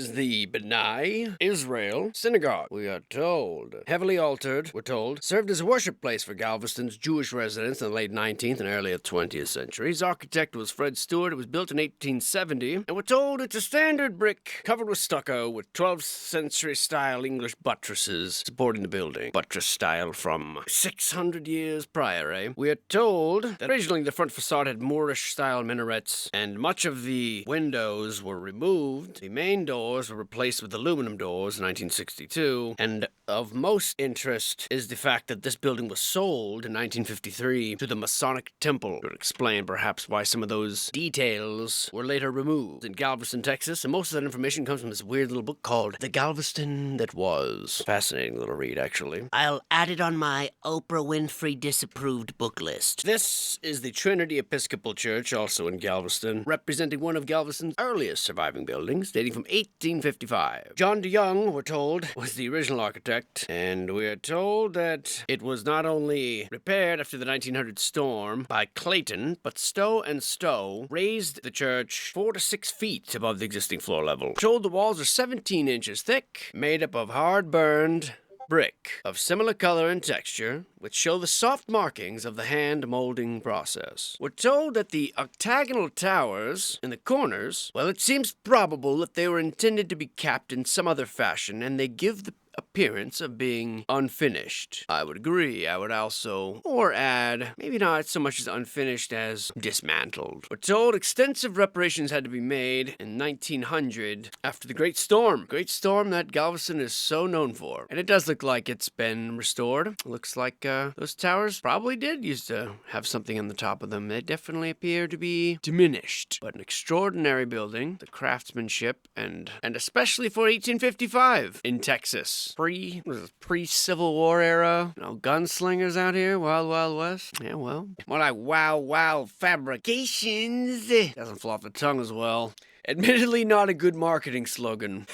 is the B'nai Israel Synagogue. We are told, heavily altered, we're told, served as a worship place for Galveston's Jewish residents in the late 19th and early 20th centuries. Architect was Fred Stewart. It was built in 1870, and we're told it's a standard brick covered with stucco with 12th century style English buttresses supporting the building. Buttress style from 600 years prior, eh? We are told that originally the front facade had Moorish style minarets, and much of the windows were removed. The main doors were replaced with aluminum doors in 1962, and of most interest is the fact that this building was sold in 1953 to the Masonic Temple. It would explain perhaps why some of those details were later removed. In Galveston, Texas, and most of that information comes from this weird little book called The Galveston That Was. Fascinating little read, actually. I'll add it on my Oprah Winfrey disapproved book list. This is the Trinity Episcopal Church, also in Galveston, representing one of Galveston's earliest surviving buildings, dating from 1855. John DeYoung, we're told, was the original architect, and we are told that it was not only repaired after the 1900 storm by Clayton, but Stowe and Stowe raised the church 4 to 6 feet above the existing floor level. We're told the walls are 17 inches thick, made up of hard-burned brick of similar color and texture, which show the soft markings of the hand molding process. We're told that the octagonal towers in the corners, well, it seems probable that they were intended to be capped in some other fashion, and they give the appearance of being unfinished. I would agree. I would also, or add, maybe not so much as unfinished as dismantled. We're told extensive reparations had to be made in 1900 after the Great Storm. Great Storm that Galveston is so known for. And it does look like it's been restored. Looks like those towers probably did used to have something on the top of them. They definitely appear to be diminished. But an extraordinary building, the craftsmanship, and especially for 1855 in Texas. Pre-Civil War era, gunslingers out here, Wild Wild West. Yeah, well, more like Wild Fabrications. Doesn't fall off the tongue as well. Admittedly not a good marketing slogan.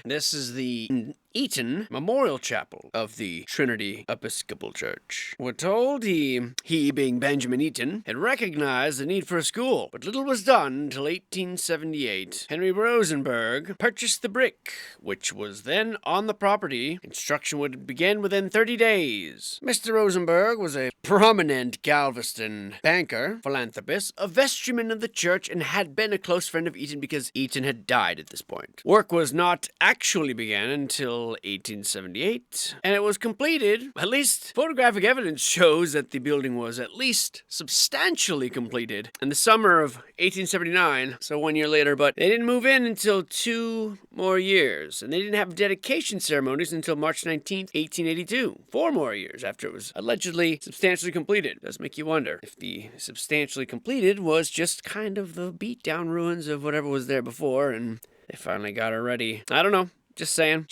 This is the Eaton Memorial Chapel of the Trinity Episcopal Church. We're told he being Benjamin Eaton, had recognized the need for a school, but little was done until 1878. Henry Rosenberg purchased the brick, which was then on the property. Construction would begin within 30 days. Mr. Rosenberg was a prominent Galveston banker, philanthropist, a vestryman of the church, and had been a close friend of Eaton because Eaton had died at this point. Work was not actually began until 1878, and it was completed. At least photographic evidence shows that the building was at least substantially completed in the summer of 1879, so 1 year later, but they didn't move in until 2 more years, and they didn't have dedication ceremonies until March 19th, 1882. 4 more years after it was allegedly substantially completed. It does make you wonder if the substantially completed was just kind of the beat-down ruins of whatever was there before, and they finally got it ready. I don't know. Just saying.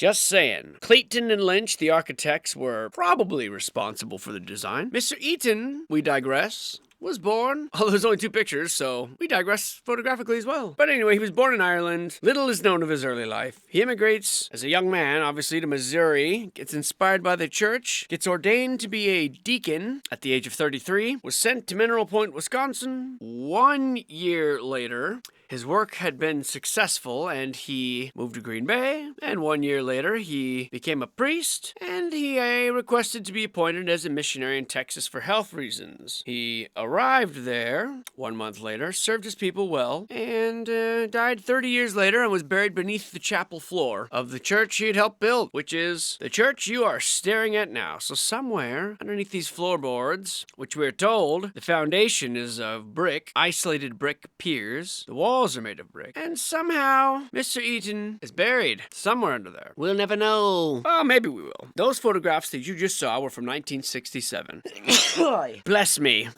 Clayton and Lynch, the architects, were probably responsible for the design. Mr. Eaton, we digress, was born, although there's only 2 pictures, so we digress photographically as well. But anyway, he was born in Ireland. Little is known of his early life. He immigrates as a young man, obviously, to Missouri, gets inspired by the church, gets ordained to be a deacon at the age of 33, was sent to Mineral Point, Wisconsin. 1 year later, his work had been successful, and he moved to Green Bay, and 1 year later, he became a priest, and he requested to be appointed as a missionary in Texas for health reasons. He arrived there 1 month later, served his people well, and died 30 years later and was buried beneath the chapel floor of the church he had helped build, which is the church you are staring at now. So somewhere underneath these floorboards, which we're told the foundation is of brick, isolated brick piers, the walls are made of brick, and somehow Mr. Eaton is buried somewhere under there. We'll never know. Oh, maybe we will. Those photographs that you just saw were from 1967. Bless me.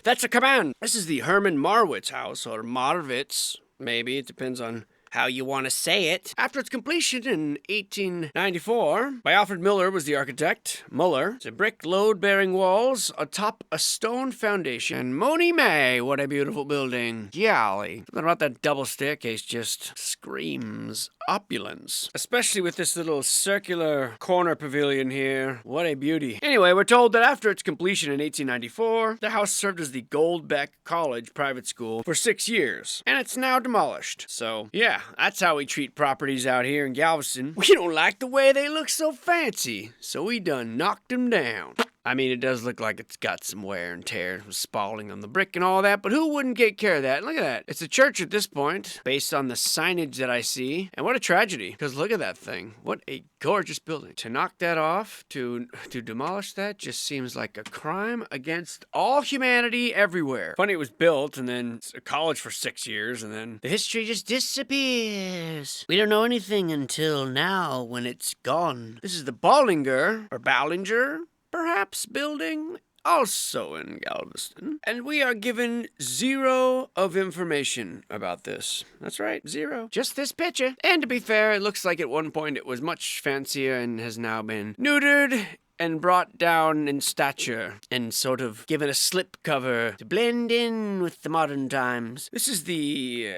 That's a command. This is the Herman Marwitz house, or Marwitz, maybe. It depends on how you want to say it. After its completion in 1894 by Alfred Miller was the architect. Muller, the brick load-bearing walls atop a stone foundation. And Moni May, what a beautiful building. Golly. Something about that double staircase just screams opulence, especially with this little circular corner pavilion here. What a beauty. Anyway, we're told that after its completion in 1894, the house served as the Goldbeck College private school for 6 years, and it's now demolished. So, yeah, that's how we treat properties out here in Galveston. We don't like the way they look so fancy, so we done knocked them down. I mean, it does look like it's got some wear and tear, spalling on the brick and all that, but who wouldn't take care of that? Look at that. It's a church at this point, based on the signage that I see. And what a tragedy, because look at that thing. What a gorgeous building. To knock that off, to demolish that, just seems like a crime against all humanity everywhere. Funny it was built, and then it's a college for 6 years, and then the history just disappears. We don't know anything until now when it's gone. This is the Ballinger, or Ballinger, perhaps, building, also in Galveston. And we are given 0 of information about this. That's right, 0. Just this picture. And to be fair, it looks like at one point it was much fancier and has now been neutered and brought down in stature and sort of given a slip cover to blend in with the modern times. This is the,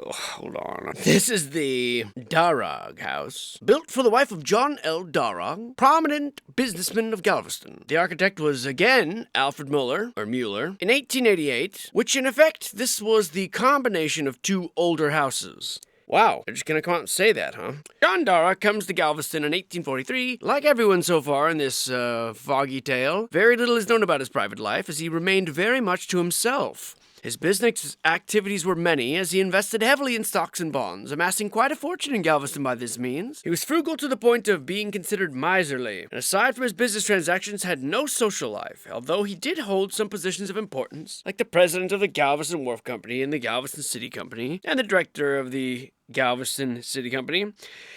hold on. This is the Darragh House, built for the wife of John L. Darragh, prominent businessman of Galveston. The architect was again Alfred Muller, in 1888, which in effect, this was the combination of 2 older houses. Wow, they're just gonna come out and say that, huh? John Darragh comes to Galveston in 1843. Like everyone so far in this foggy tale, very little is known about his private life, as he remained very much to himself. His business activities were many, as he invested heavily in stocks and bonds, amassing quite a fortune in Galveston by this means. He was frugal to the point of being considered miserly, and aside from his business transactions, had no social life, although he did hold some positions of importance, like the president of the Galveston Wharf Company and the Galveston City Company, and the director of the Galveston City Company.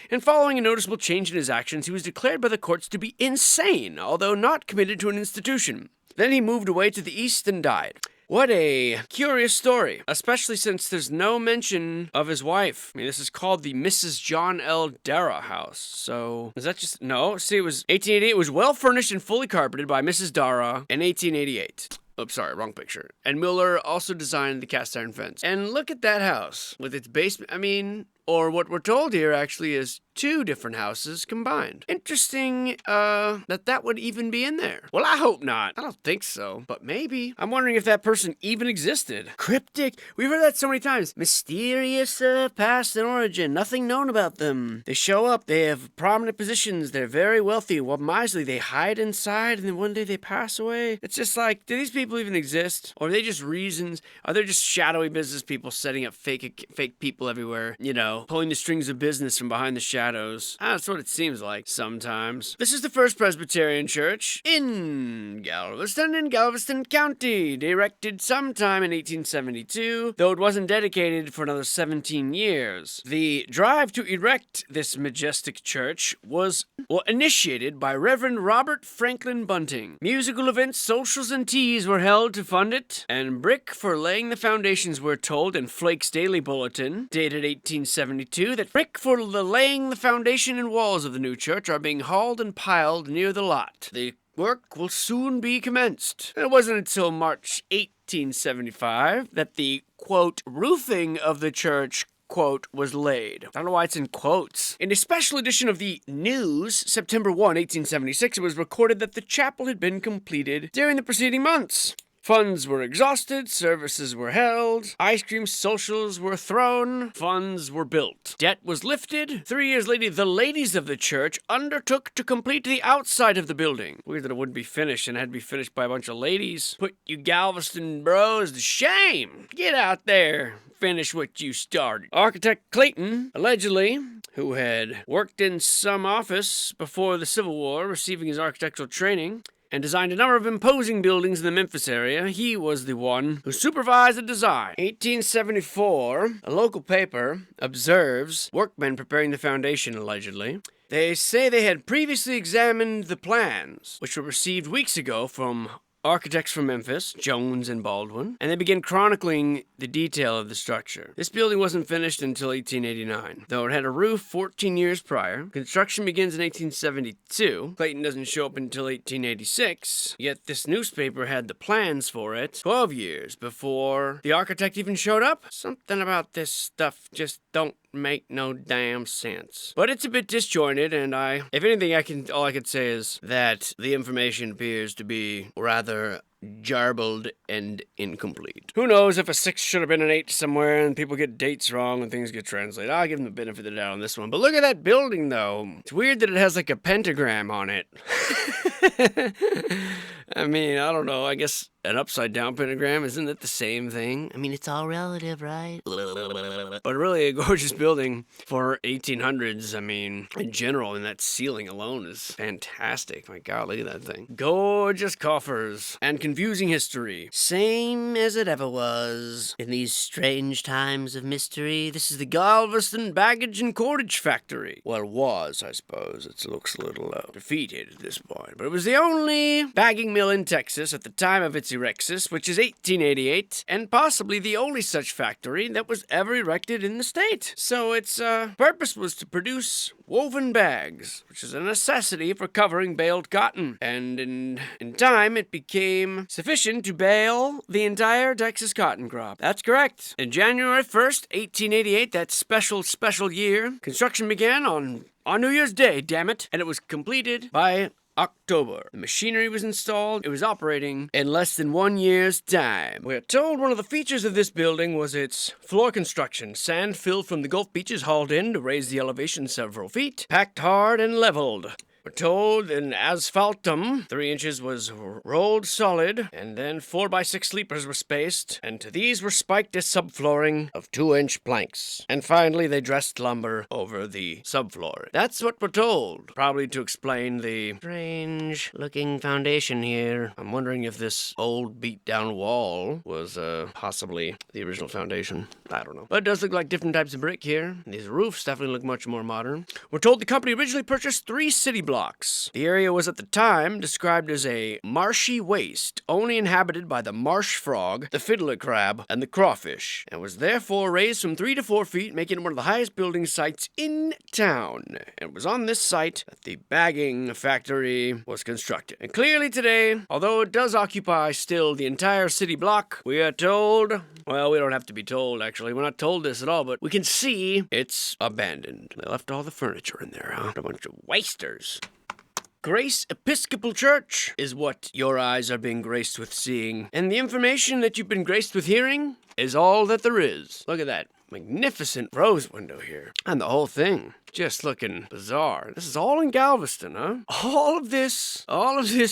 And following a noticeable change in his actions, he was declared by the courts to be insane, although not committed to an institution. Then he moved away to the east and died. What a curious story, especially since there's no mention of his wife. I mean, this is called the Mrs. John L. Darragh House. So, is that just... No, see, it was 1888. It was well furnished and fully carpeted by Mrs. Darragh in 1888. Oops, sorry, wrong picture. And Muller also designed the cast iron fence. And look at that house with its basement. I mean, or what we're told here actually is 2 different houses combined. Interesting, that would even be in there. Well, I hope not. I don't think so, but maybe. I'm wondering if that person even existed. Cryptic. We've heard that so many times. Mysterious, past and origin. Nothing known about them. They show up. They have prominent positions. They're very wealthy. Well, miserly. They hide inside, and then one day they pass away. It's just like, do these people even exist? Or are they just reasons? Are they just shadowy business people setting up fake people everywhere? You know, pulling the strings of business from behind the shadows. That's what it seems like sometimes. This is the first Presbyterian church in Galveston County, erected sometime in 1872, though it wasn't dedicated for another 17 years. The drive to erect this majestic church was initiated by Reverend Robert Franklin Bunting. Musical events, socials, and teas were held to fund it, and brick for laying the foundations were told in Flake's Daily Bulletin, dated 1872, that brick for the laying the foundation and walls of the new church are being hauled and piled near the lot. The work will soon be commenced. And it wasn't until March 1875 that the, quote, roofing of the church, quote, was laid. I don't know why it's in quotes. In a special edition of the News, September 1, 1876, it was recorded that the chapel had been completed during the preceding months. Funds were exhausted, services were held, ice cream socials were thrown, funds were built. Debt was lifted. 3 years later, the ladies of the church undertook to complete the outside of the building. Weird that it wouldn't be finished and had to be finished by a bunch of ladies. Put you Galveston bros to shame. Get out there. Finish what you started. Architect Clayton, allegedly, who had worked in some office before the Civil War, receiving his architectural training, and designed a number of imposing buildings in the Memphis area. He was the one who supervised the design. 1874, a local paper observes workmen preparing the foundation, allegedly. They say they had previously examined the plans, which were received weeks ago from architects from Memphis, Jones and Baldwin, and they begin chronicling the detail of the structure. This building wasn't finished until 1889, though it had a roof 14 years prior. Construction begins in 1872. Clayton doesn't show up until 1886, yet this newspaper had the plans for it 12 years before the architect even showed up. Something about this stuff just don't make no damn sense. But it's a bit disjointed, and if anything, all I could say is that the information appears to be rather jarbled and incomplete. Who knows if a 6 should have been an 8 somewhere and people get dates wrong and things get translated. I'll give them the benefit of the doubt on this one. But look at that building, though. It's weird that it has like a pentagram on it. I mean, I don't know. I guess an upside down pentagram, isn't it the same thing? I mean, it's all relative, right? But really a gorgeous building for 1800s. I mean, in general, and that ceiling alone is fantastic. My God, look at that thing. Gorgeous coffers and confusing history. Same as it ever was. In these strange times of mystery, this is the Galveston Baggage and Cordage Factory. Well, was, I suppose. It looks a little defeated at this point. But it was the only bagging mill in Texas at the time of its Erexis, which is 1888, and possibly the only such factory that was ever erected in the state. So its purpose was to produce woven bags, which is a necessity for covering baled cotton. And in time, it became sufficient to bale the entire Texas cotton crop. That's correct. In January 1st, 1888, that special year, construction began on New Year's Day, damn it, and it was completed by October. The machinery was installed. It was operating in less than 1 year's time. We're told one of the features of this building was its floor construction. Sand filled from the Gulf beaches hauled in to raise the elevation several feet, packed hard and leveled. We're told in asphaltum, 3 inches was rolled solid, and then 4x6 sleepers were spaced, and to these were spiked a subflooring of 2-inch planks. And finally, they dressed lumber over the subflooring. That's what we're told, probably to explain the strange-looking foundation here. I'm wondering if this old beat-down wall was possibly the original foundation. I don't know. But it does look like different types of brick here. These roofs definitely look much more modern. We're told the company originally purchased 3 city blocks. The area was at the time described as a marshy waste, only inhabited by the marsh frog, the fiddler crab, and the crawfish, and was therefore raised from 3 to 4 feet, making it one of the highest building sites in town. It was on this site that the bagging factory was constructed. And clearly today, although it does occupy still the entire city block, we are told, well, we don't have to be told, actually. We're not told this at all, but we can see it's abandoned. They left all the furniture in there, huh? A bunch of wasters. Grace Episcopal Church is what your eyes are being graced with seeing, and the information that you've been graced with hearing is all that there is. Look at that magnificent rose window here, and the whole thing just looking bizarre. This is all in Galveston, huh? All of this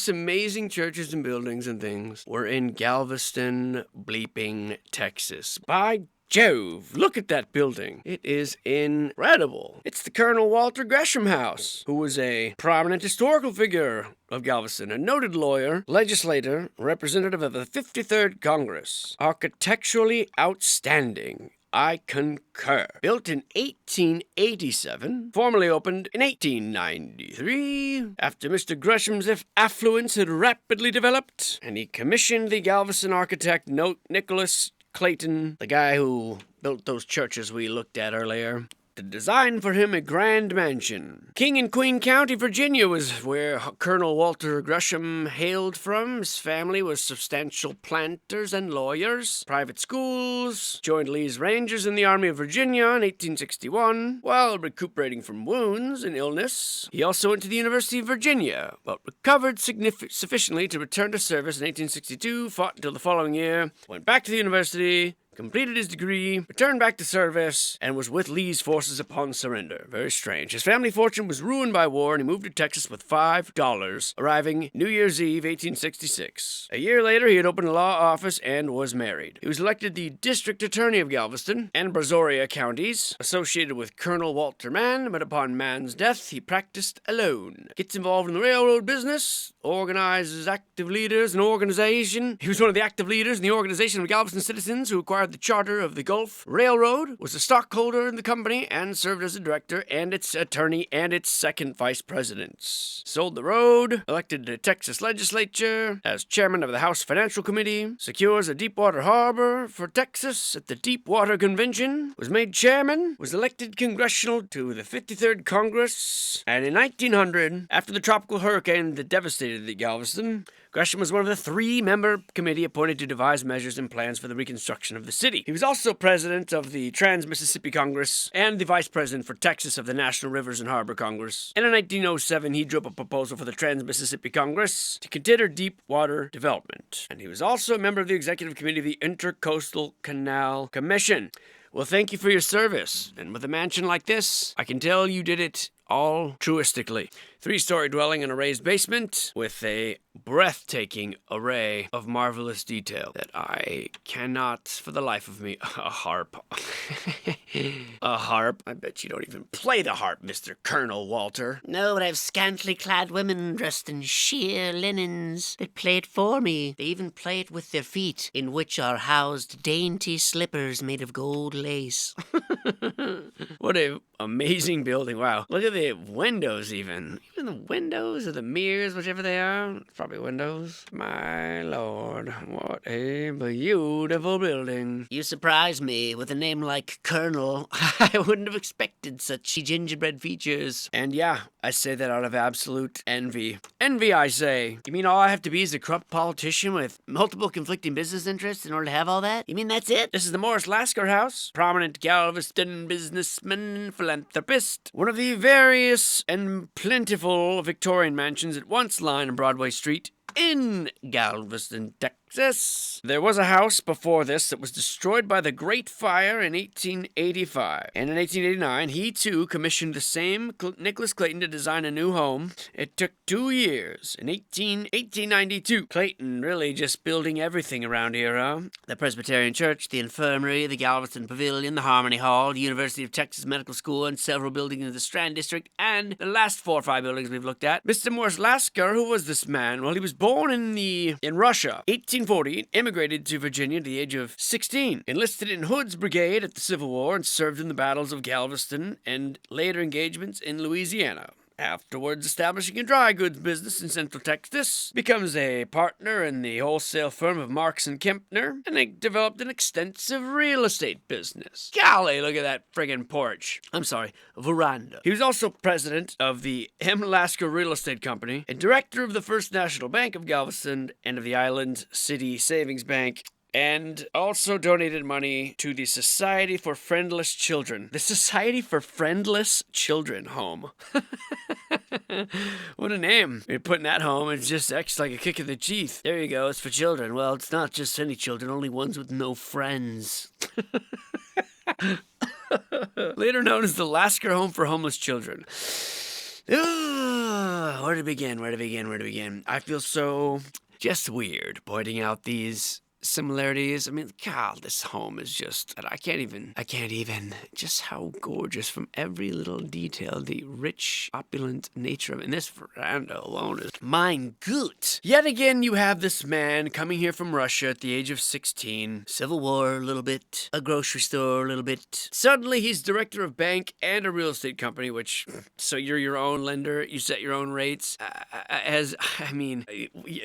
amazing churches and buildings and things were in Galveston, bleeping Texas. By Jove, look at that building. It is incredible. It's the Colonel Walter Gresham House, who was a prominent historical figure of Galveston, a noted lawyer, legislator, representative of the 53rd Congress. Architecturally outstanding. I concur. Built in 1887, formally opened in 1893, after Mr. Gresham's affluence had rapidly developed, and he commissioned the Galveston architect Nicholas Clayton, the guy who built those churches we looked at earlier, to design for him a grand mansion. King and Queen County, Virginia was where Colonel Walter Gresham hailed from. His family was substantial planters and lawyers. Private schools. Joined Lee's Rangers in the Army of Virginia in 1861. While recuperating from wounds and illness, he also went to the University of Virginia, but recovered sufficiently to return to service in 1862, fought until the following year, went back to the university, completed his degree, returned back to service, and was with Lee's forces upon surrender. Very strange. His family fortune was ruined by war, and he moved to Texas with $5, arriving New Year's Eve, 1866. A year later, he had opened a law office and was married. He was elected the district attorney of Galveston and Brazoria counties, associated with Colonel Walter Mann, but upon Mann's death, he practiced alone. Gets involved in the railroad business, organizes active leaders and organization. He was one of the active leaders in the organization of Galveston citizens who acquired the charter of the Gulf Railroad, was a stockholder in the company, and served as a director and its attorney and its second vice president. Sold the road, elected to the Texas legislature as chairman of the House Financial Committee, secures a Deepwater harbor for Texas at the Deepwater Convention, was made chairman, was elected congressional to the 53rd Congress, and in 1900, after the tropical hurricane that devastated the Galveston, Gresham was one of the 3-member committee appointed to devise measures and plans for the reconstruction of the city. He was also president of the Trans-Mississippi Congress and the vice president for Texas of the National Rivers and Harbor Congress. And in 1907, he drew up a proposal for the Trans-Mississippi Congress to consider deep water development. And he was also a member of the executive committee of the Intercoastal Canal Commission. Well, thank you for your service. And with a mansion like this, I can tell you did it all truistically. 3-story dwelling in a raised basement with a breathtaking array of marvelous detail that I cannot, for the life of me, a harp. A harp? I bet you don't even play the harp, Mr. Colonel Walter. No, but I have scantily clad women dressed in sheer linens that play it for me. They even play it with their feet, in which are housed dainty slippers made of gold lace. What a amazing building. Wow. Look at the windows even. Even the windows or the mirrors, whichever they are. Probably windows. My lord, what a beautiful building. You surprise me with a name like Colonel. I wouldn't have expected such gingerbread features. And yeah, I say that out of absolute envy. Envy, I say. You mean all I have to be is a corrupt politician with multiple conflicting business interests in order to have all that? You mean that's it? This is the Morris Lasker House. Prominent Galveston businessman, philanthropist. One of the various and plentiful Victorian mansions that once lined Broadway Street in Galveston, Texas. There was a house before this that was destroyed by the Great Fire in 1885. And in 1889, he too commissioned the same Nicholas Clayton to design a new home. It took 2 years. In 1892, Clayton really just building everything around here, huh? The Presbyterian Church, the Infirmary, the Galveston Pavilion, the Harmony Hall, the University of Texas Medical School, and several buildings in the Strand District, and the last 4 or 5 buildings we've looked at. Mr. Morris Lasker, who was this man? Well, he was born in Russia, 1840, immigrated to Virginia at the age of 16, enlisted in Hood's Brigade at the Civil War, and served in the battles of Galveston and later engagements in Louisiana. Afterwards, establishing a dry goods business in Central Texas, becomes a partner in the wholesale firm of Marks and Kempner, and they developed an extensive real estate business. Golly, look at that friggin' porch. I'm sorry, veranda. He was also president of the M. Lasker Real Estate Company, and director of the First National Bank of Galveston and of the Island City Savings Bank, and also donated money to the Society for Friendless Children. The Society for Friendless Children home. What a name. You're putting that home, it's just acts like a kick in the teeth. There you go, it's for children. Well, it's not just any children, only ones with no friends. Later known as the Lasker Home for Homeless Children. Where to begin? I feel so just weird pointing out these similarities. I mean, God, this home is just, I can't even, just how gorgeous from every little detail, the rich, opulent nature of it. And this veranda alone is mein Gott. Yet again, you have this man coming here from Russia at the age of 16. Civil War a little bit, a grocery store a little bit. Suddenly, he's director of bank and a real estate company, which, so you're your own lender, you set your own rates.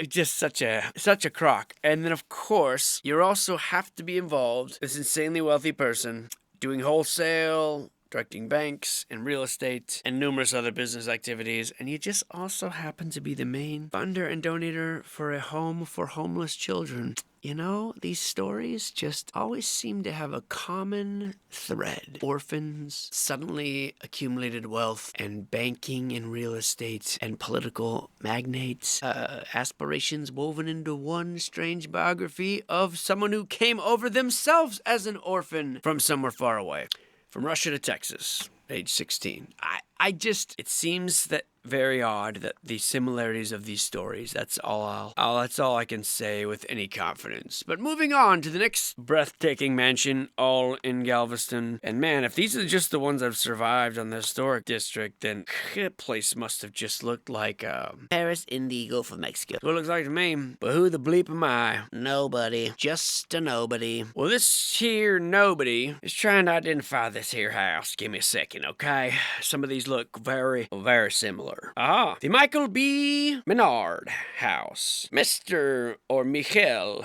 Just such a crock. And then, of course, you also have to be involved, this insanely wealthy person, doing wholesale, directing banks and real estate and numerous other business activities, and you just also happen to be the main funder and donator for a home for homeless children. You know, these stories just always seem to have a common thread. Orphans, suddenly accumulated wealth, and banking and real estate, and political magnates, aspirations woven into one strange biography of someone who came over themselves as an orphan from somewhere far away. From Russia to Texas, age 16. It seems that very odd that the similarities of these stories, that's all I can say with any confidence. But moving on to the next breathtaking mansion, all in Galveston. And man, if these are just the ones that have survived on the historic district, then the place must have just looked like, Paris in the Gulf of Mexico. What it looks like to me. But who the bleep am I? Nobody. Just a nobody. Well, this here nobody is trying to identify this here house. Give me a second, okay? Some of these look very, very similar. The Michael B. Menard house. Mr. or Michel?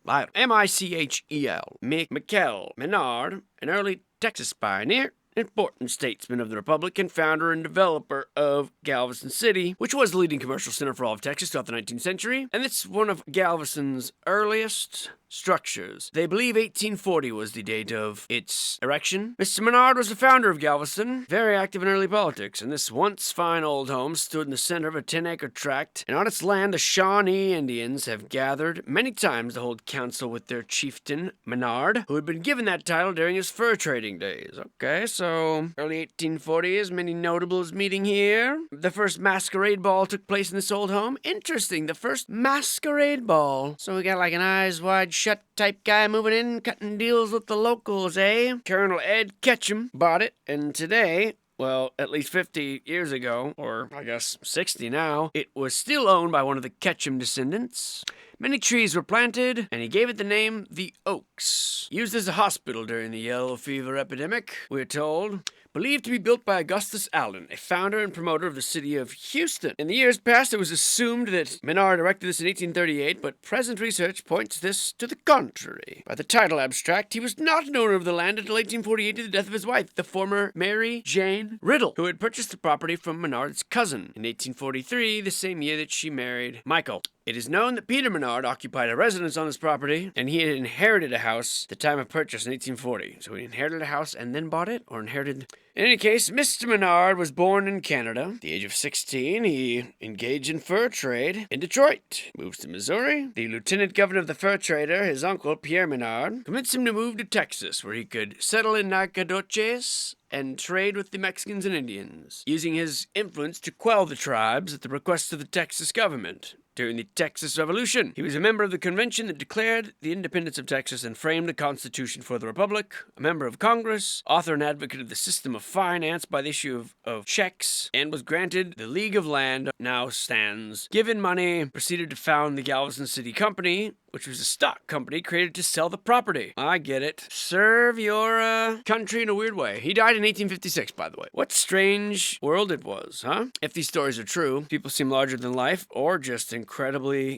M-I-C-H-E-L. Michel Menard, an early Texas pioneer important statesman of the Republic and founder and developer of Galveston City, which was the leading commercial center for all of Texas throughout the 19th century, and it's one of Galveston's earliest structures. They believe 1840 was the date of its erection. Mr. Menard was the founder of Galveston, very active in early politics, and this once fine old home stood in the center of a 10-acre tract, and on its land the Shawnee Indians have gathered many times to hold council with their chieftain, Menard, who had been given that title during his fur trading days. Okay, so early 1840s, many notables meeting here. The first masquerade ball took place in this old home. Interesting, the first masquerade ball. So we got like an eyes wide shut type guy moving in, cutting deals with the locals, eh? Colonel Ed Ketchum bought it, and today, well, at least 50 years ago, or I guess 60 now, it was still owned by one of the Ketchum descendants. Many trees were planted, and he gave it the name the Oaks. Used as a hospital during the yellow fever epidemic, we're told. Believed to be built by Augustus Allen, a founder and promoter of the city of Houston. In the years past, it was assumed that Menard erected this in 1838, but present research points this to the contrary. By the title abstract, he was not an owner of the land until 1848 to the death of his wife, the former Mary Jane Riddle, who had purchased the property from Menard's cousin in 1843, the same year that she married Michael. It is known that Peter Menard occupied a residence on his property, and he had inherited a house at the time of purchase in 1840. So he inherited a house and then bought it, or inherited... In any case, Mr. Menard was born in Canada. At the age of 16, he engaged in fur trade in Detroit. Moves to Missouri. The lieutenant governor of the fur trader, his uncle, Pierre Menard, convinced him to move to Texas, where he could settle in Nacogdoches and trade with the Mexicans and Indians, using his influence to quell the tribes at the request of the Texas government. During the Texas Revolution, he was a member of the convention that declared the independence of Texas and framed the Constitution for the Republic, a member of Congress, author and advocate of the system of finance by the issue of checks, and was granted the League of Land, now stands. Given money, proceeded to found the Galveston City Company, which was a stock company created to sell the property. I get it. Serve your country in a weird way. He died in 1856, by the way. What strange world it was, huh? If these stories are true, people seem larger than life or just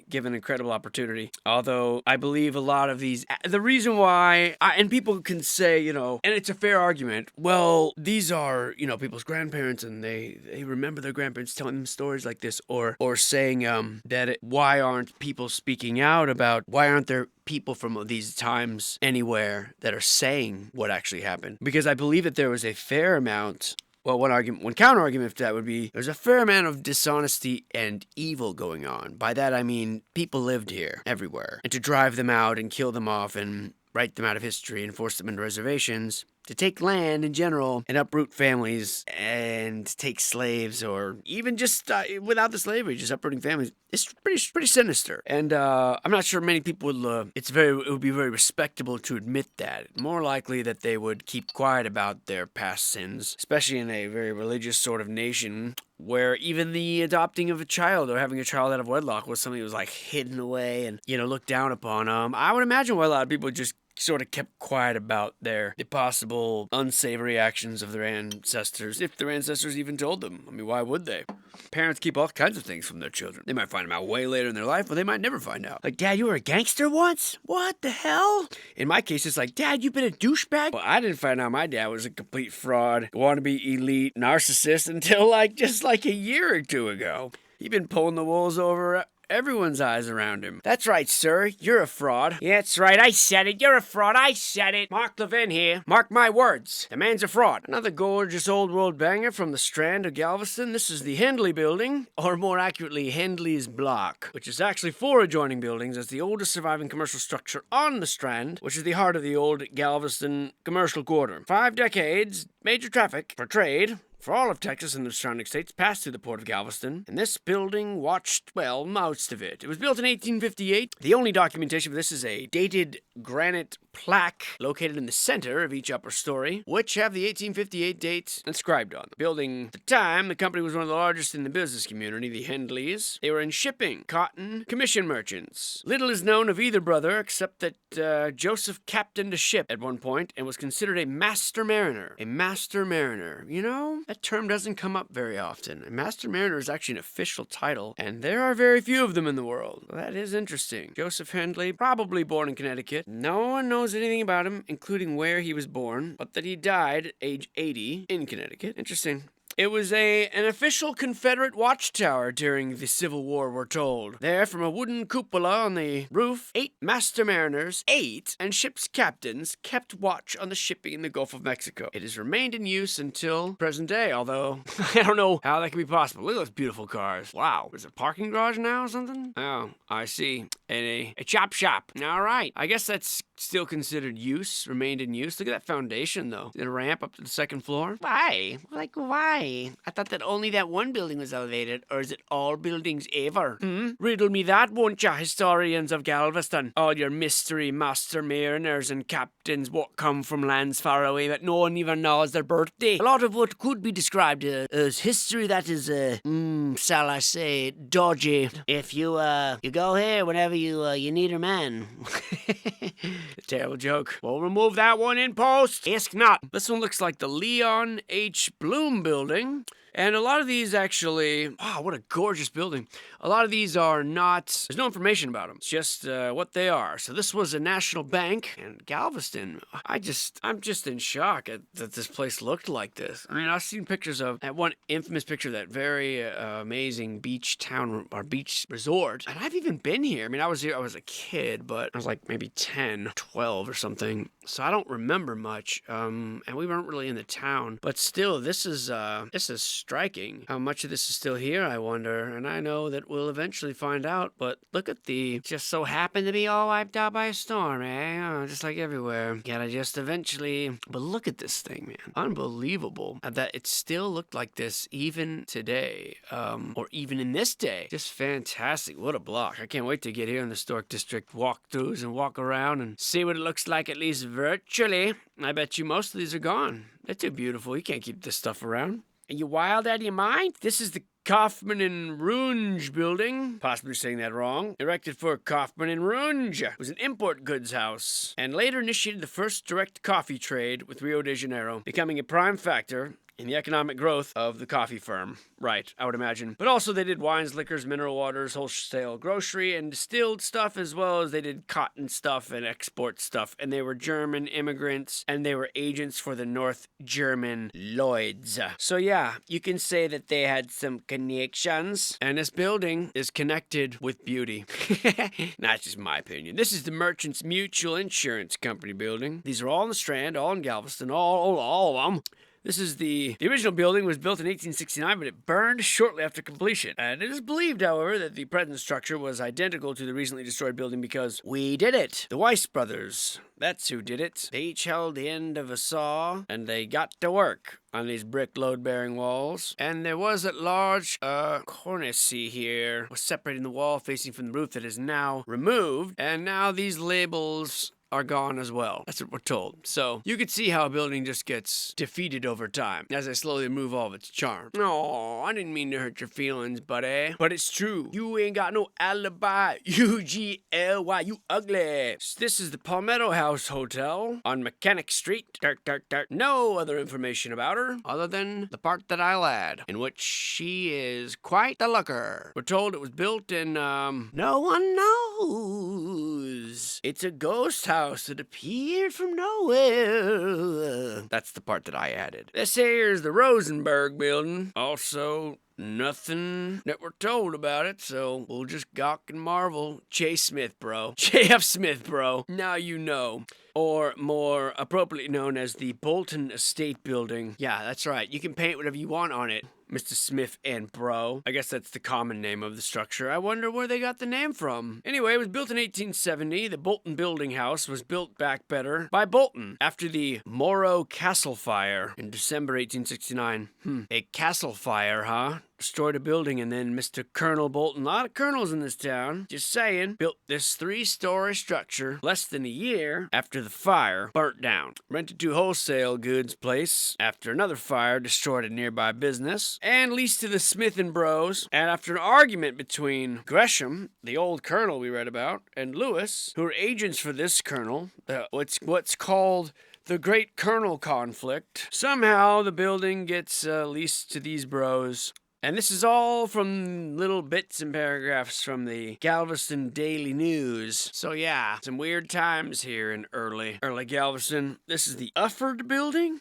given incredible opportunity. Although I believe a lot of these, the reason why, and people can say, and it's a fair argument, well, these are, people's grandparents and they remember their grandparents telling them stories like this, or saying why aren't people speaking out about, why aren't there people from these times anywhere that are saying what actually happened? Because I believe that there was a fair amount. Well, one counter argument to that would be there's a fair amount of dishonesty and evil going on. By that I mean people lived here everywhere, and to drive them out and kill them off and write them out of history and force them into reservations, to take land in general and uproot families and take slaves, or even just without the slavery, just uprooting families. It's pretty sinister, and I'm not sure many people would. It would be very respectable to admit that. More likely that they would keep quiet about their past sins, especially in a very religious sort of nation, where even the adopting of a child or having a child out of wedlock was something that was like hidden away and looked down upon. I would imagine why a lot of people just sort of kept quiet about the possible unsavory actions of their ancestors, if their ancestors even told them. I mean, why would they? Parents keep all kinds of things from their children. They might find them out way later in their life, or they might never find out. Like, Dad, you were a gangster once? What the hell? In my case, it's like, Dad, you've been a douchebag? Well, I didn't find out my dad was a complete fraud, wannabe elite narcissist until just like a year or two ago. He'd been pulling the wolves over everyone's eyes around him. That's right, sir. You're a fraud. Yeah, that's right. I said it. You're a fraud. I said it. Mark Levin here. Mark my words. The man's a fraud. Another gorgeous old world banger from the Strand of Galveston. This is the Hendley Building, or more accurately, Hendley's Block, which is actually 4 adjoining buildings as the oldest surviving commercial structure on the Strand, which is the heart of the old Galveston commercial quarter. 5 decades, major traffic for trade for all of Texas and the surrounding states passed through the port of Galveston, and this building watched, well, most of it. It was built in 1858. The only documentation for this is a dated granite plaque located in the center of each upper story, which have the 1858 date inscribed on them. Building at the time, the company was one of the largest in the business community, the Hendleys. They were in shipping, cotton, commission merchants. Little is known of either brother except that Joseph captained a ship at one point and was considered a master mariner. A master mariner. That term doesn't come up very often. A master mariner is actually an official title, and there are very few of them in the world. That is interesting. Joseph Hendley, probably born in Connecticut. No one knows knows anything about him, including where he was born, but that he died at age 80 in Connecticut. Interesting. It was an official Confederate watchtower during the Civil War, we're told. There, from a wooden cupola on the roof, 8 master mariners, 8, and ship's captains kept watch on the shipping in the Gulf of Mexico. It has remained in use until present day, although I don't know how that could be possible. Look at those beautiful cars. Wow. Is it a parking garage now or something? Oh, I see. And a chop shop. All right. I guess that's still considered use, remained in use. Look at that foundation, though. Did a ramp up to the second floor? Why? Like, why? I thought that only that one building was elevated, or is it all buildings ever? Riddle me that, won't ya, historians of Galveston? All your mystery master mariners and captains what come from lands far away that no one even knows their birthday. A lot of what could be described as history that is, shall I say, dodgy. If you go here whenever you need a man. Terrible joke. We'll remove that one in post. Ask not. This one looks like the Leon H. Bloom building. And a lot of these actually, wow, what a gorgeous building. A lot of these are not, there's no information about them. It's just what they are. So this was a national bank, and Galveston, I'm just in shock that this place looked like this. I mean, I've seen pictures of that one infamous picture of that very amazing beach town, or beach resort. And I've even been here. I mean, I was here, I was a kid, but I was like maybe 10, 12 or something. So I don't remember much. And we weren't really in the town. But still, this is striking. How much of this is still here, I wonder. And I know that we'll eventually find out. But look at just so happened to be all wiped out by a storm, eh? Oh, just like everywhere. Gotta just eventually. But look at this thing, man. Unbelievable. That it still looked like this even today. Or even in this day. Just fantastic. What a block. I can't wait to get here in the Historic District walkthroughs and walk around and see what it looks like, at least virtually. I bet you most of these are gone. They're too beautiful. You can't keep this stuff around. Are you wild out of your mind? This is the Kaufman and Runge building, possibly saying that wrong, erected for Kaufman and Runge. It was an import goods house, and later initiated the first direct coffee trade with Rio de Janeiro, becoming a prime factor in the economic growth of the coffee firm. Right, I would imagine. But also they did wines, liquors, mineral waters, wholesale grocery, and distilled stuff, as well as they did cotton stuff and export stuff. And they were German immigrants, and they were agents for the North German Lloyds. So yeah, you can say that they had some connections. And this building is connected with beauty. That's just my opinion. This is the Merchants Mutual Insurance Company building. These are all in the Strand, all in Galveston, all of them. This is the original building was built in 1869, but it burned shortly after completion. And it is believed, however, that the present structure was identical to the recently destroyed building because we did it. The Weiss brothers. That's who did it. They each held the end of a saw, and they got to work on these brick load-bearing walls. And there was a large cornice here, was separating the wall facing from the roof that is now removed. And now these labels are gone as well. That's what we're told. So you could see how a building just gets defeated over time as they slowly remove all of its charm. Oh, I didn't mean to hurt your feelings, buddy. But it's true. You ain't got no alibi. UGLY, you ugly. This is the Palmetto House Hotel on Mechanic Street. No other information about her other than the part that I'll add, in which she is quite the looker. We're told it was built in, no one knows. It's a ghost house that appeared from nowhere. That's the part that I added. This here's the Rosenberg building. Also, nothing that we're told about it, so we'll just gawk and marvel. Chase Smith, bro. J.F. Smith, bro. Now you know. Or more appropriately known as the Bolton Estate Building. Yeah, that's right. You can paint whatever you want on it, Mr. Smith and bro. I guess that's the common name of the structure. I wonder where they got the name from. Anyway, it was built in 1870. The Bolton Building House was built back better by Bolton after the Morro Castle Fire in December 1869. A castle fire, huh? Destroyed a building, and then Mr. Colonel Bolton, a lot of colonels in this town, just saying, built this 3-story structure less than a year after the fire burnt down. Rented to a wholesale goods place after another fire destroyed a nearby business, and leased to the Smith and Bros. And after an argument between Gresham, the old colonel we read about, and Lewis, who were agents for this colonel, what's called the Great Colonel Conflict, somehow the building gets leased to these bros And this is all from little bits and paragraphs from the Galveston Daily News. So yeah, some weird times here in early Galveston. This is the Ufford Building.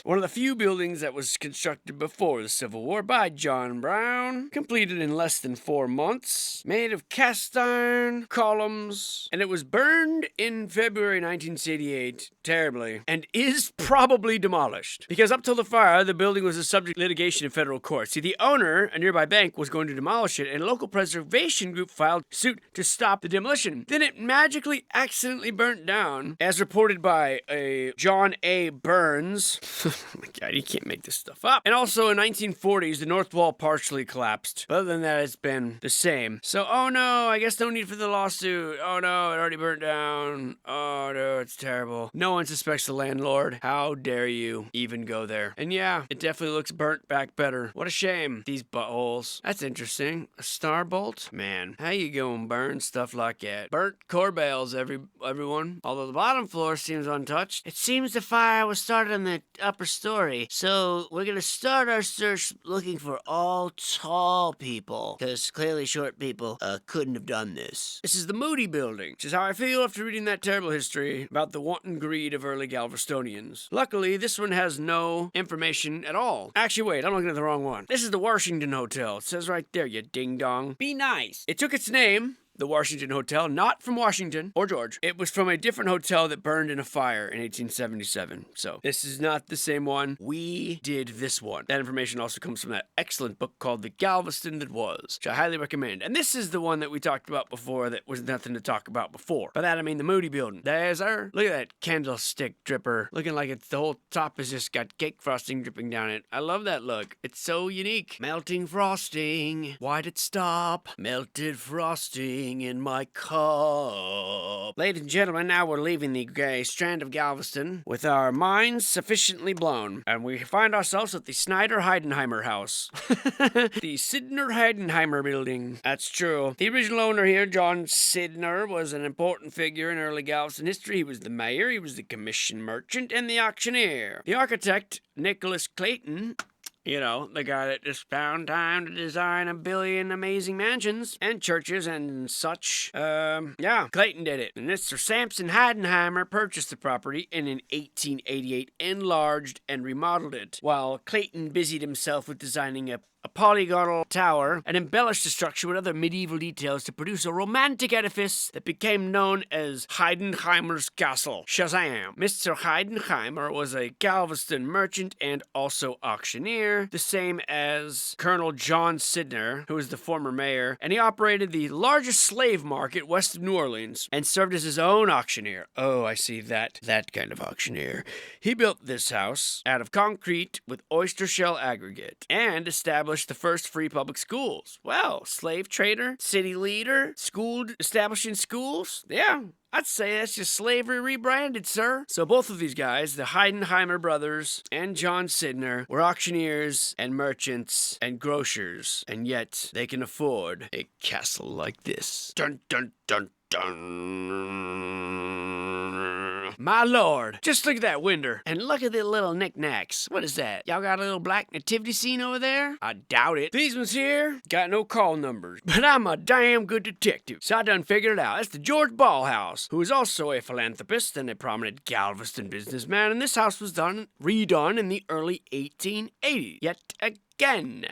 One of the few buildings that was constructed before the Civil War by John Brown. Completed in less than 4 months. Made of cast iron columns. And it was burned in February 1988, terribly, and is probably demolished. Because up till the fire, the building was a subject of litigation in federal court. See, the owner, a nearby bank, was going to demolish it, and a local preservation group filed suit to stop the demolition. Then it magically accidentally burnt down, as reported by a John A. Burns. Oh my God, you can't make this stuff up. And also in 1940s, the north wall partially collapsed. But other than that, it's been the same. So, oh no, I guess no need for the lawsuit. Oh no, it already burnt down. Oh no, it's terrible. No one suspects the landlord. How dare you even go there? And yeah, it definitely looks burnt back better. What a shame. These buttholes. That's interesting. A star bolt? Man, how you gonna burn stuff like that? Burnt core bales, everyone. Although the bottom floor seems untouched. It seems the fire was started in the upper story. So we're gonna start our search looking for all tall people. Because clearly short people couldn't have done this. This is the Moody Building, which is how I feel after reading that terrible history about the wanton greed of early Galvestonians. Luckily, this one has no information at all. Actually, wait, I'm looking at the wrong one. This is the Washington Hotel. It says right there, you ding-dong. Be nice. It took its name, the Washington Hotel, not from Washington or George. It was from a different hotel that burned in a fire in 1877. So this is not the same one. We did this one. That information also comes from that excellent book called The Galveston That Was, which I highly recommend. And this is the one that we talked about before that was nothing to talk about before. By that I mean the Moody Building. There's her. Look at that candlestick dripper. Looking like it's the whole top has just got cake frosting dripping down it. I love that look. It's so unique. Melting frosting. Why'd it stop? Melted frosting in my cup. Ladies and gentlemen, now we're leaving the gray strand of Galveston with our minds sufficiently blown, and we find ourselves at the Snyder-Heidenheimer house. The Sidner-Heidenheimer building. That's true. The original owner here, John Sidner, was an important figure in early Galveston history. He was the mayor, he was the commission merchant, and the auctioneer. The architect, Nicholas Clayton, you know, the guy that just found time to design a billion amazing mansions and churches and such. Yeah, Clayton did it. And Mr. Sampson Heidenheimer purchased the property and in 1888 enlarged and remodeled it, while Clayton busied himself with designing a polygonal tower and embellished the structure with other medieval details to produce a romantic edifice that became known as Heidenheimer's Castle. Shazam! Mr. Heidenheimer was a Galveston merchant and also auctioneer, the same as Colonel John Sidner, who was the former mayor, and he operated the largest slave market west of New Orleans and served as his own auctioneer. Oh, I see that kind of auctioneer. He built this house out of concrete with oyster shell aggregate and established the first free public schools. Well, slave trader, city leader, establishing schools. Yeah, I'd say that's just slavery rebranded, sir. So both of these guys, the Heidenheimer brothers and John Sidner, were auctioneers and merchants and grocers, and yet they can afford a castle like this. Dun dun dun dun. My lord, just look at that window, and look at the little knickknacks. What is that? Y'all got a little black nativity scene over there? I doubt it. These ones here got no call numbers, but I'm a damn good detective, so I done figured it out. That's the George Ball house, who is also a philanthropist and a prominent Galveston businessman, and this house was redone in the early 1880s. Yet again.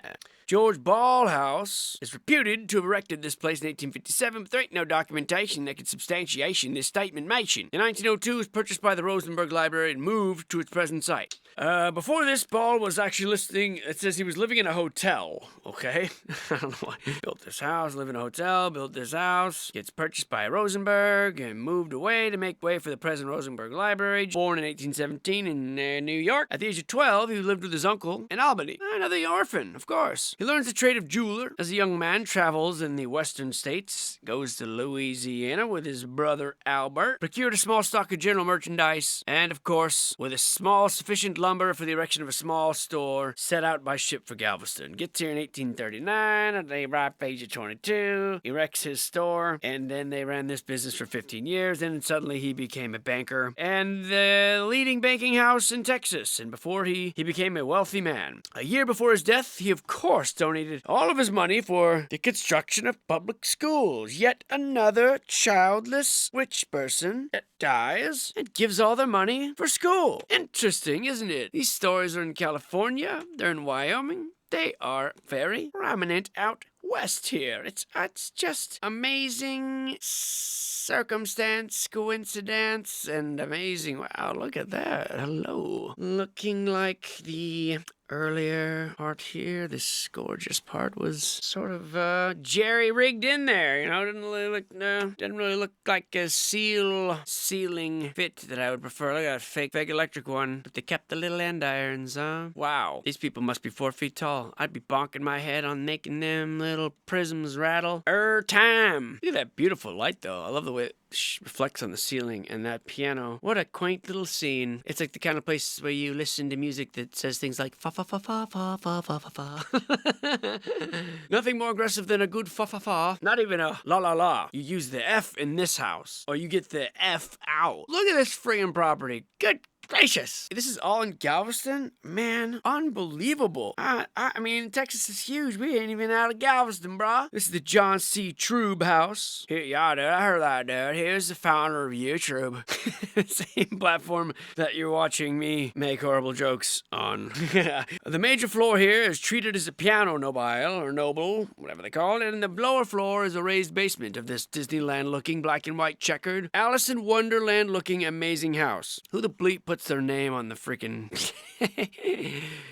George Ball House is reputed to have erected this place in 1857, but there ain't no documentation that could substantiate this statement mentioned. In 1902, it was purchased by the Rosenberg Library and moved to its present site. Before this, Ball was actually it says he was living in a hotel, okay? I don't know why. Built this house, lived in a hotel, built this house, gets purchased by Rosenberg, and moved away to make way for the present Rosenberg Library. Born in 1817 in New York. At the age of 12, he lived with his uncle in Albany. Another orphan, of course. He learns the trade of jeweler. As a young man, travels in the western states, goes to Louisiana with his brother Albert, procured a small stock of general merchandise, and of course, with a small sufficient lumber for the erection of a small store, set out by ship for Galveston. Gets here in 1839, at the ripe age of 22, erects his store, and then they ran this business for 15 years, and suddenly he became a banker, and the leading banking house in Texas, and before he became a wealthy man. A year before his death, he of course donated all of his money for the construction of public schools. Yet another childless rich person that dies and gives all their money for school. Interesting, isn't it? These stories are in California, they're in Wyoming. They are very prominent out west here. It's just amazing circumstance, coincidence, and amazing. Wow, look at that. Hello. Looking like the earlier part here, this gorgeous part was sort of jerry-rigged in there, you know. Didn't really look like a ceiling fit that I would prefer. Look at that fake electric one, but they kept the little andirons, huh? Wow, these people must be 4 feet tall. I'd be bonking my head on making them little prisms rattle. Time. Look at that beautiful light, though. I love the way it reflects on the ceiling and that piano. What a quaint little scene. It's like the kind of place where you listen to music that says things like fa fa fa fa fa fa fa fa fa. Nothing more aggressive than a good fa fa fa. Not even a la la la. You use the F in this house, or you get the F out. Look at this friggin' property. Good gracious. This is all in Galveston? Man, unbelievable. I mean, Texas is huge. We ain't even out of Galveston, brah. This is the John C. Trube house. Here, yeah, dude, I heard that, dude. Here's the founder of YouTube. Same platform that you're watching me make horrible jokes on. The major floor here is treated as a piano nobile, or noble, whatever they call it, and the lower floor is a raised basement of this Disneyland-looking, black and white checkered, Alice in Wonderland-looking amazing house. Who the bleep puts their name on the freaking...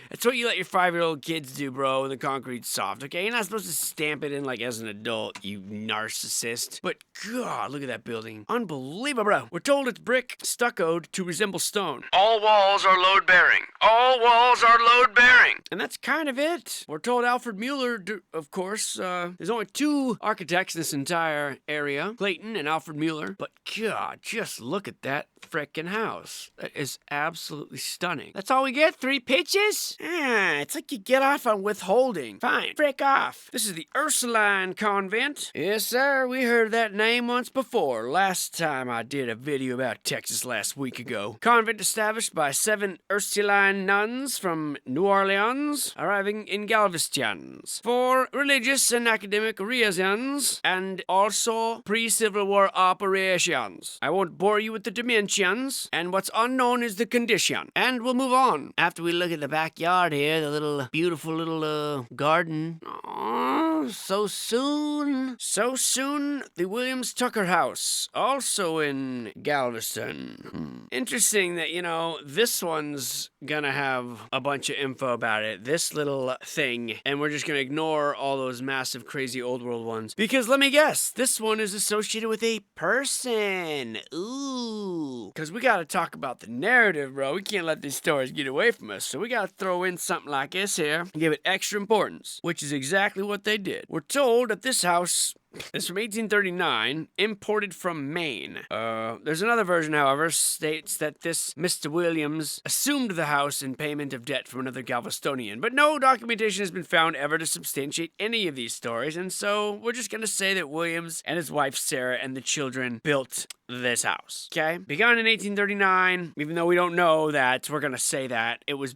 That's what you let your 5-year-old kids do, bro, when the concrete's soft, okay? You're not supposed to stamp it in like as an adult, you narcissist. But God, look at that building. Unbelievable, bro. We're told it's brick stuccoed to resemble stone. All walls are load-bearing. All walls are load-bearing. And that's kind of it. We're told Alfred Mueller, of course, there's only 2 architects in this entire area, Clayton and Alfred Mueller. But God, just look at that frickin' house. That is absolutely stunning. That's all we get? 3 pitches? It's like you get off on withholding. Fine, frick off. This is the Ursuline Convent. Yes, sir, we heard that name once before. Last time I did a video about Texas last week ago. Convent established by 7 Ursuline nuns from New Orleans, arriving in Galveston for religious and academic reasons, and also pre-Civil War operations. I won't bore you with the dimensions, and what's unknown is the condition. And we'll move on after we look at the backyard here, the little beautiful little garden. Aww, so soon. So soon, the Williams Tucker House, also in Galveston. Interesting that, you know, this one's gonna have a bunch of info about it, this little thing, and we're just gonna ignore all those massive, crazy old world ones. Because let me guess, this one is associated with a person. Ooh. Because we gotta talk about the narrative, bro. We can't let these stories get away from us, so we gotta throw in something like this here and give it extra importance, which is exactly what they did. We're told that this house is from 1839, imported from Maine. There's another version, however, states that this Mr. Williams assumed the house in payment of debt from another Galvestonian, but no documentation has been found ever to substantiate any of these stories, and so we're just gonna say that Williams and his wife Sarah and the children built this house, okay? Begun in 1839, even though we don't know that, we're gonna say that. It was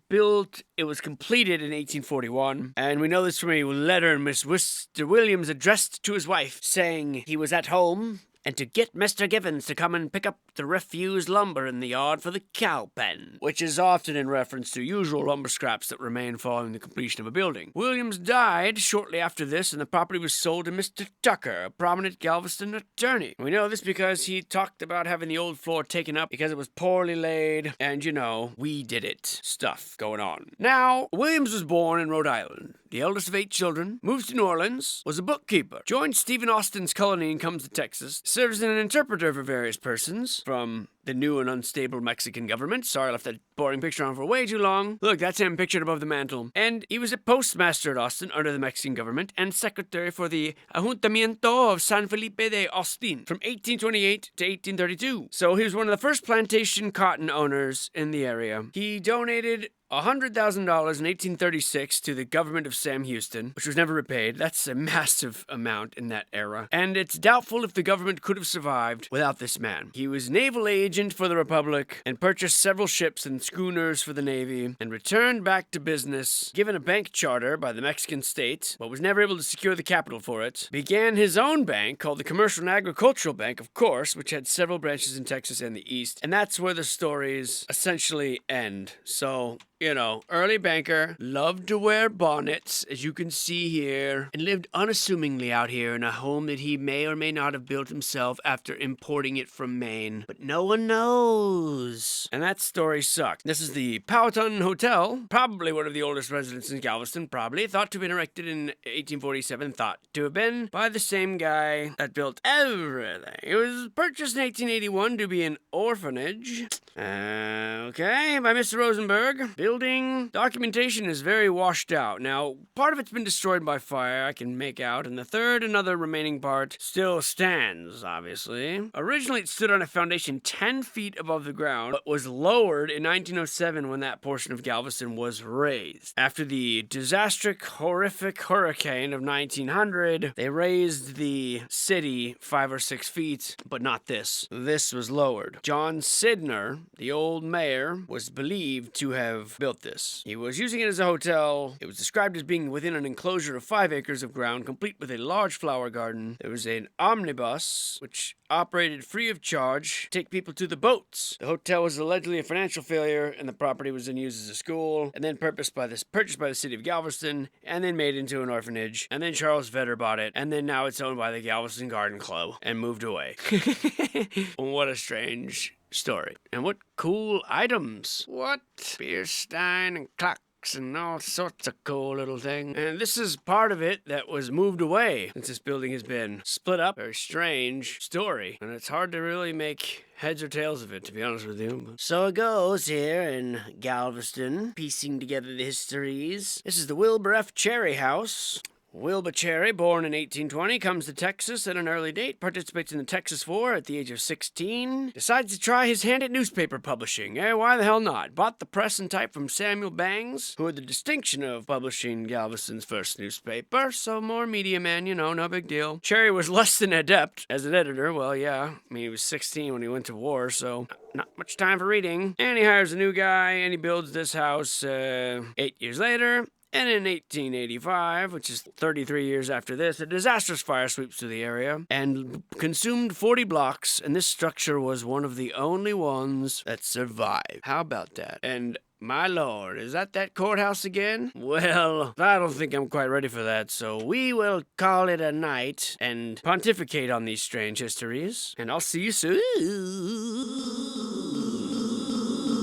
completed in 1841, and we know this from a letter Mr. Williams addressed to his wife, saying he was at home and to get Mr. Givens to come and pick up the refuse lumber in the yard for the cow pen, which is often in reference to usual lumber scraps that remain following the completion of a building. Williams died shortly after this, and the property was sold to Mr. Tucker, a prominent Galveston attorney. We know this because he talked about having the old floor taken up because it was poorly laid, and you know, we did it stuff going on. Now, Williams was born in Rhode Island, the eldest of 8 children, moves to New Orleans, was a bookkeeper, joined Stephen Austin's colony and comes to Texas, serves as an interpreter for various persons, from the new and unstable Mexican government. Sorry, I left that boring picture on for way too long. Look, that's him pictured above the mantle. And he was a postmaster at Austin under the Mexican government and secretary for the Ayuntamiento of San Felipe de Austin from 1828 to 1832. So he was one of the first plantation cotton owners in the area. He donated $100,000 in 1836 to the government of Sam Houston, which was never repaid. That's a massive amount in that era. And it's doubtful if the government could have survived without this man. He was naval agent for the Republic and purchased several ships and schooners for the Navy and returned back to business, given a bank charter by the Mexican state, but was never able to secure the capital for it. Began his own bank called the Commercial and Agricultural Bank, of course, which had several branches in Texas and the East. And that's where the stories essentially end. So, you know, early banker, loved to wear bonnets, as you can see here, and lived unassumingly out here in a home that he may or may not have built himself after importing it from Maine. But no one knows. And that story sucked. This is the Powhatan Hotel, probably one of the oldest residences in Galveston, probably. Thought to have been erected in 1847, thought to have been by the same guy that built everything. It was purchased in 1881 to be an orphanage. Okay, by Mr. Rosenberg. Building documentation is very washed out. Now, part of it's been destroyed by fire, I can make out, and the third and other remaining part still stands, obviously. Originally, it stood on a foundation 10 feet above the ground, but was lowered in 1907 when that portion of Galveston was raised. After the disastrous, horrific hurricane of 1900, they raised the city 5 or 6 feet, but not this. This was lowered. John Sidner, the old mayor, was believed to have built this. He was using it as a hotel. It was described as being within an enclosure of 5 acres of ground, complete with a large flower garden. There was an omnibus, which operated free of charge to take people to the boats. The hotel was allegedly a financial failure, and the property was then used as a school, and then purchased by the city of Galveston, and then made into an orphanage, and then Charles Vedder bought it, and then now it's owned by the Galveston Garden Club, and moved away. What a strange story. And what cool items. What? Beer stein and clocks and all sorts of cool little things. And this is part of it that was moved away since this building has been split up. Very strange story. And it's hard to really make heads or tails of it, to be honest with you. So it goes here in Galveston, piecing together the histories. This is the Wilbur F. Cherry House. Wilbur Cherry, born in 1820, comes to Texas at an early date, participates in the Texas War at the age of 16, decides to try his hand at newspaper publishing. Why the hell not? Bought the press and type from Samuel Bangs, who had the distinction of publishing Galveston's first newspaper, so more media man, you know, no big deal. Cherry was less than adept as an editor. Well, yeah, I mean, he was 16 when he went to war, so not much time for reading. And he hires a new guy, and he builds this house 8 years later. And in 1885, which is 33 years after this, a disastrous fire sweeps through the area and consumed 40 blocks, and this structure was one of the only ones that survived. How about that? And my lord, is that courthouse again? Well, I don't think I'm quite ready for that, so we will call it a night and pontificate on these strange histories, and I'll see you soon.